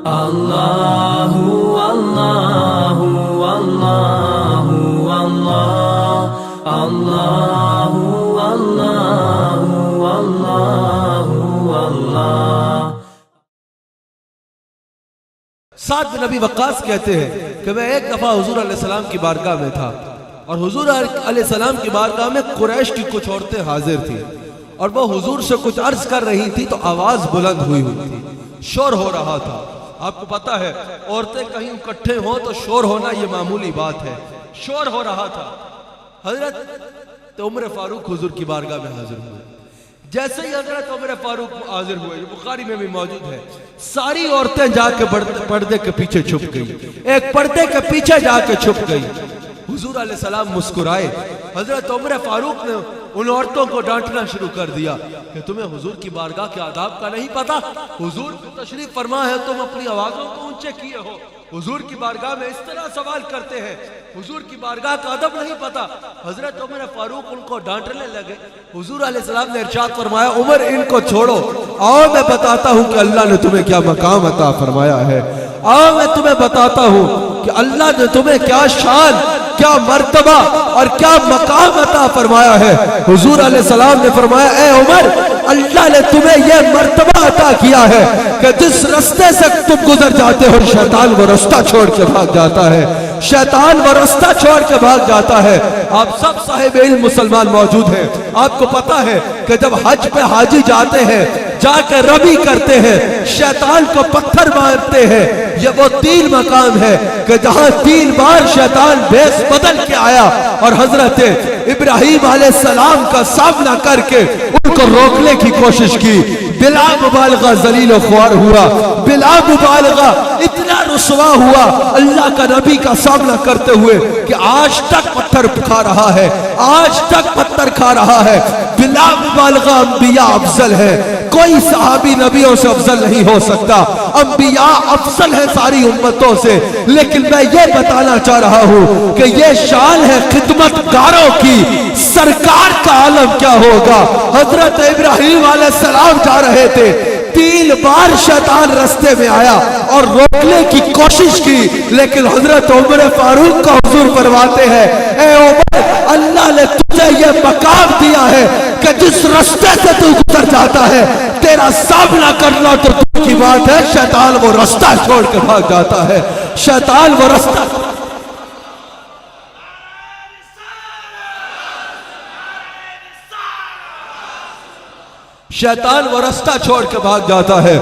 Allahu Allahu Allahu Allah Allahu Allahu Allahu Allah. سعد بن ابی وقاص کہتے ہیں کہ میں ایک دفعہ حضور علیہ السلام کی بارگاہ میں تھا اور حضور علیہ السلام کی بارگاہ میں قریش کی کچھ عورتیں حاضر تھیں اور وہ حضور سے کچھ عرض کر رہی تھی تو آواز بلند ہوئی تھی، شور ہو رہا تھا. آپ کو پتا ہے عورتیں کہیں اکٹھے ہوں تو شور ہونا یہ معمولی بات ہے. شور ہو رہا تھا. حضرت عمر فاروق حضور کی بارگاہ میں حاضر ہوئے. جیسے ہی حضرت عمر فاروق حاضر ہوئے، یہ بخاری میں بھی موجود ہے، ساری عورتیں جا کے پردے کے پیچھے چھپ گئی. ایک پردے کے پیچھے جا کے چھپ گئی. حضور علیہ السلام مسکرائے. حضرت عمر فاروق نے ان عورتوں کو ڈانٹنا شروع کر دیا کہ تمہیں حضور کی بارگاہ کے آداب کا نہیں پتا؟ حضور تشریف فرما ہے، تم اپنی آوازوں کو اونچے کیے ہو. حضور کی بارگاہ میں اس طرح سوال کرتے ہیں. حضور کی بارگاہ کا ادب نہیں پتا. حضرت عمر فاروق ان کو ڈانٹنے لگے. حضور علیہ السلام نے ارشاد فرمایا، عمر ان کو چھوڑو، آؤ میں بتاتا ہوں کہ اللہ نے تمہیں کیا مقام عطا فرمایا ہے. آؤ میں تمہیں بتاتا ہوں کہ اللہ نے تمہیں کیا شان، کیا مرتبہ اور کیا مقام عطا فرمایا ہے. حضور علیہ السلام نے فرمایا، اے عمر، اللہ نے تمہیں یہ مرتبہ عطا کیا ہے کہ جس رستے سے تم گزر جاتے ہو شیطان وہ رستہ چھوڑ کے بھاگ جاتا ہے. شیطان وہ رستہ چھوڑ کے بھاگ جاتا ہے. آپ سب صاحب علم مسلمان موجود ہیں. آپ کو پتا ہے کہ جب حج پہ حاجی جاتے ہیں، جا کے رمی کرتے ہیں، شیطان کو پتھر مارتے ہیں. یہ وہ 3 مقام ہے کہ جہاں 3 بار شیطان بھیس بدل کے آیا اور حضرت ابراہیم علیہ السلام کا سامنا کر کے ان کو روکنے کی کوشش کی. بلا مبالغہ ذلیل و خوار ہوا، بلا مبالغہ اتنا رسوا ہوا اللہ کا نبی کا سامنا کرتے ہوئے کہ آج تک پتھر کھا رہا ہے، آج تک پتھر کھا رہا ہے. بلا مبالغہ انبیاء افضل ہے، کوئی صحابی نبیوں سے افضل نہیں ہو سکتا. انبیاء افضل ہے ساری امتوں سے. لیکن میں یہ بتانا چاہ رہا ہوں کہ یہ شان ہے خدمت گاروں کی. سرکار کا عالم کیا ہوگا. حضرت ابراہیم علیہ السلام جا رہے تھے، 3 بار شیطان رستے میں آیا اور روکنے کی کوشش کی، لیکن حضرت عمر فاروق کا حضور فرماتے ہیں، اے عمر، اللہ نے تجھے یہ مقام دیا ہے کہ جس رستے سے تو گزر جاتا ہے تیرا سامنا کرنا تو دور کی بات ہے، شیطان وہ رستہ چھوڑ کے بھاگ جاتا ہے. شیطان وہ رستہ چھوڑ کے بھاگ جاتا ہے.